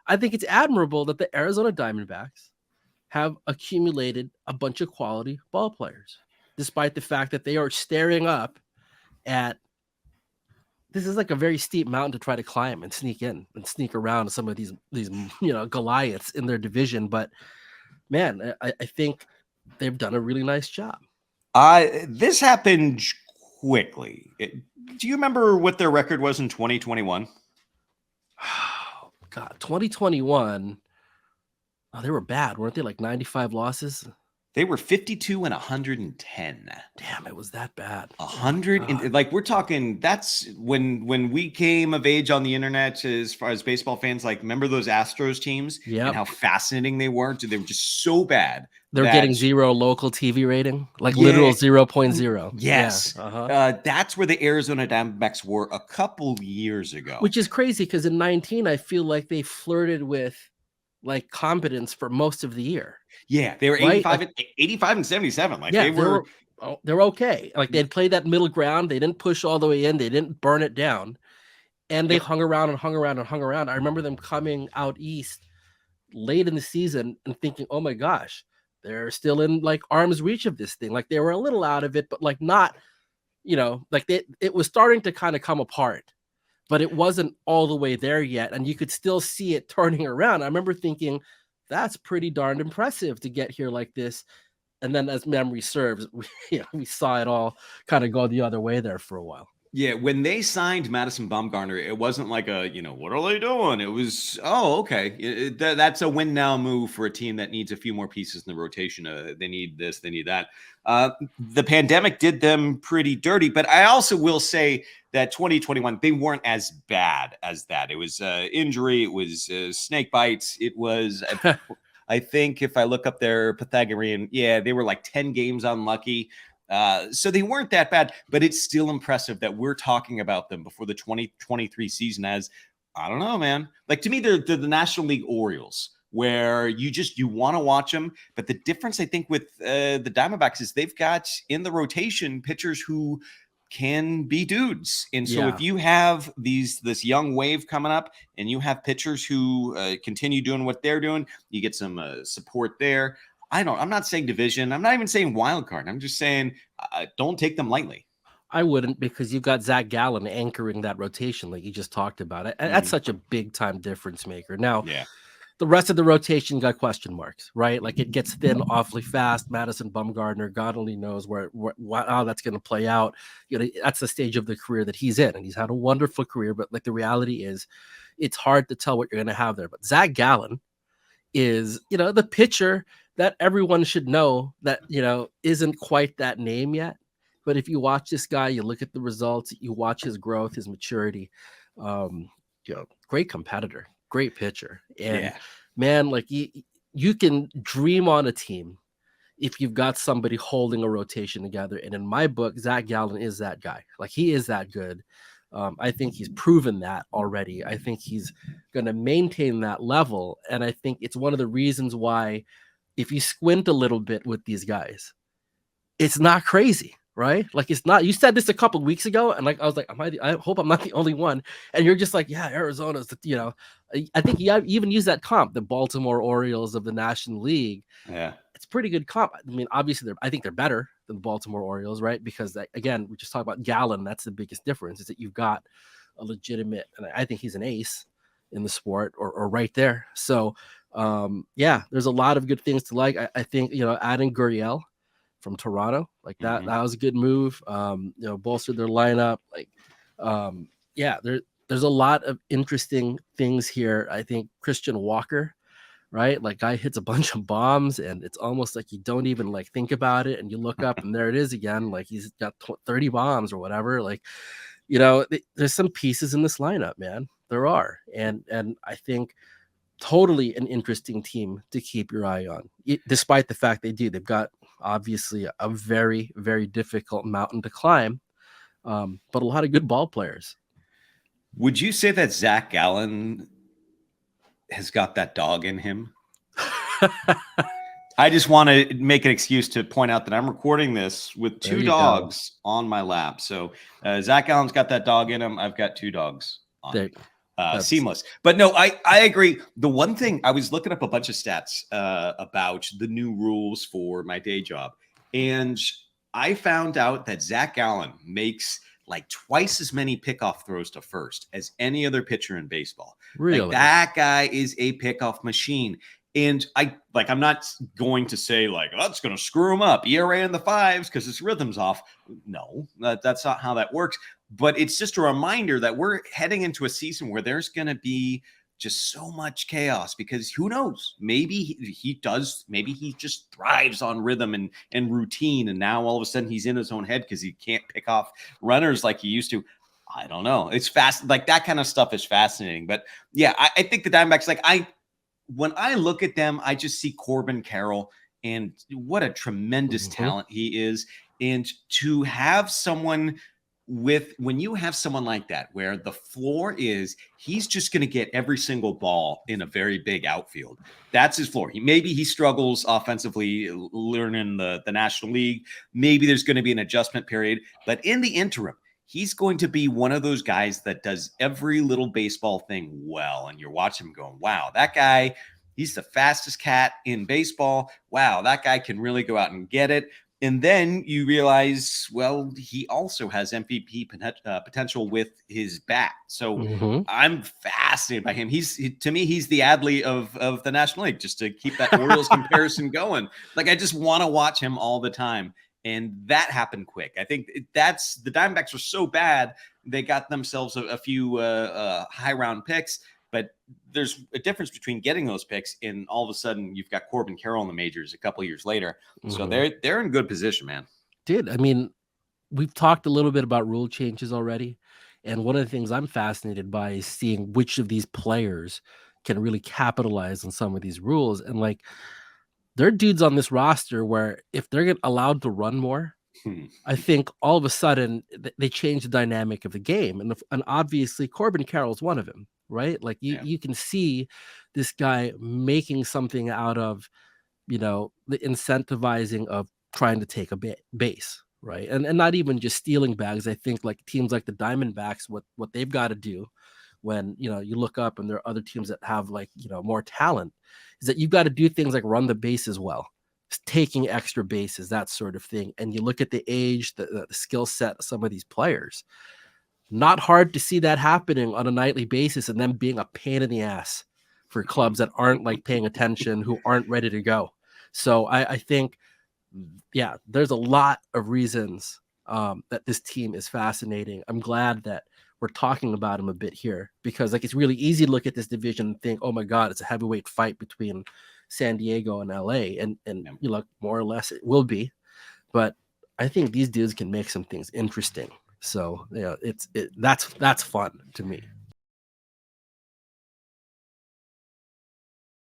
I think it's admirable that the Arizona Diamondbacks have accumulated a bunch of quality ball players, despite the fact that they are staring up at this is like a very steep mountain to try to climb and sneak in and sneak around some of these Goliaths in their division. But man, I think they've done a really nice job. This happened quickly. Do you remember what their record was in 2021? Oh, God, 2021. Oh, they were bad, weren't they? Like 95 losses. They were 52 and 110. Damn, it was that bad. 100 and like we're talking. That's when we came of age on the internet as far as baseball fans. Like, remember those Astros teams and how fascinating they were? They were just so bad. They're getting 0 local TV rating, like literal 0.0. Yes. Yeah. That's where the Arizona Diamondbacks were a couple years ago. Which is crazy because in 19, I feel like they flirted with like competence for most of the year. Yeah, they were 85, like, 85 and 77. Like they were okay. Like they'd played that middle ground. They didn't push all the way in. They didn't burn it down. And they hung around and hung around and hung around. I remember them coming out east late in the season and thinking, oh my gosh, they're still in like arm's reach of this thing. Like they were a little out of it, but like not, like it was starting to kind of come apart, but it wasn't all the way there yet. And you could still see it turning around. I remember thinking, that's pretty darned impressive to get here like this. And then as memory serves, we saw it all kind of go the other way there for a while. Yeah, when they signed Madison Bumgarner, it wasn't like a, what are they doing? It was, oh, okay. That's a win now move for a team that needs a few more pieces in the rotation. They need this, they need that. The pandemic did them pretty dirty, but I also will say that 2021, they weren't as bad as that. It was injury, it was snake bites, it was, I think if I look up their Pythagorean, they were like 10 games unlucky. So they weren't that bad, but it's still impressive that we're talking about them before the 2023 season as, I don't know, man. Like, to me, they're the National League Orioles, where you want to watch them. But the difference, I think, with the Diamondbacks is they've got in the rotation pitchers who can be dudes. And so if you have this young wave coming up and you have pitchers who continue doing what they're doing, you get some support there. I'm not saying division. I'm not even saying wild card. I'm just saying don't take them lightly. I wouldn't, because you've got Zach Gallen anchoring that rotation like you just talked about. That's such a big time difference maker. Now, the rest of the rotation got question marks, right? Like it gets thin awfully fast. Madison Bumgarner, God only knows how that's going to play out. That's the stage of the career that he's in, and he's had a wonderful career. But like the reality is, it's hard to tell what you're going to have there. But Zach Gallen is, the pitcher that everyone should know that, isn't quite that name yet. But if you watch this guy, you look at the results, you watch his growth, his maturity, great competitor, great pitcher. And man, like you can dream on a team if you've got somebody holding a rotation together. And in my book, Zach Gallen is that guy. Like he is that good. I think he's proven that already. I think he's going to maintain that level. And I think it's one of the reasons why, if you squint a little bit with these guys, it's not crazy, right? Like it's not. You said this a couple of weeks ago, and like I was like, I hope I'm not the only one. And you're just like, yeah, Arizona's. I think you even use that comp, the Baltimore Orioles of the National League. Yeah, it's pretty good comp. I mean, obviously, I think they're better than the Baltimore Orioles, right? Because again, we just talked about Gallen. That's the biggest difference, is that you've got a legitimate, and I think he's an ace in the sport, or right there. So. There's a lot of good things to like. I think, adding Gurriel from Toronto, like that was a good move. Bolstered their lineup. Like, there's a lot of interesting things here. I think Christian Walker, right? Like guy hits a bunch of bombs and it's almost like you don't even like think about it. And you look up and there it is again. Like he's got 30 bombs or whatever. Like, there's some pieces in this lineup, man. There are. And I think, totally an interesting team to keep your eye on, despite the fact they've got obviously a very, very difficult mountain to climb, but a lot of good ball players. Would you say that Zach Gallen has got that dog in him? I just want to make an excuse to point out that I'm recording this with two dogs on my lap. So Zach Gallen's got that dog in him. I've got two dogs on him. seamless. But no, I agree. The one thing, I was looking up a bunch of stats about the new rules for my day job, and I found out that Zach Gallen makes like twice as many pickoff throws to first as any other pitcher in baseball. Really? Like, that guy is a pickoff machine. And I'm not going to say like, oh, that's going to screw him up, ERA in the fives because his rhythm's off. No, that's not how that works. But it's just a reminder that we're heading into a season where there's going to be just so much chaos, because who knows? Maybe he just thrives on rhythm and routine. And now all of a sudden he's in his own head because he can't pick off runners like he used to. I don't know. It's fast. Like, that kind of stuff is fascinating. But yeah, I think the Diamondbacks, when I look at them, I just see Corbin Carroll, and what a tremendous talent he is. And to have someone when you have someone like that, where the floor is, he's just going to get every single ball in a very big outfield. That's his floor. Maybe he struggles offensively learning the National League. Maybe there's going to be an adjustment period, but in the interim, he's going to be one of those guys that does every little baseball thing well. And you're watching him going, wow, that guy, he's the fastest cat in baseball. Wow, that guy can really go out and get it. And then you realize, well, he also has MVP potential with his bat. So I'm fascinated by him. To me, he's the Adley of the National League, just to keep that Orioles comparison going. Like, I just want to watch him all the time. And that happened quick. I think the Diamondbacks were so bad, they got themselves a few high round picks. But there's a difference between getting those picks and all of a sudden you've got Corbin Carroll in the majors a couple of years later. So they're in good position, man. Dude, I mean, we've talked a little bit about rule changes already. And one of the things I'm fascinated by is seeing which of these players can really capitalize on some of these rules. And like, there are dudes on this roster where if they're allowed to run more, I think all of a sudden they change the dynamic of the game. And obviously Corbin Carroll is one of them, right? Like you can see this guy making something out of, the incentivizing of trying to take a base, right? And not even just stealing bags. I think like teams like the Diamondbacks, what they've got to do when, you look up and there are other teams that have like, more talent, is that you've got to do things like run the bases well, taking extra bases, that sort of thing. And you look at the age, the skill set of some of these players, not hard to see that happening on a nightly basis and them being a pain in the ass for clubs that aren't like paying attention, who aren't ready to go. So I think, there's a lot of reasons that this team is fascinating. I'm glad that we're talking about him a bit here, because like, it's really easy to look at this division and think, oh my God, it's a heavyweight fight between San Diego and LA. And you look, more or less it will be, but I think these dudes can make some things interesting. So that's fun to me.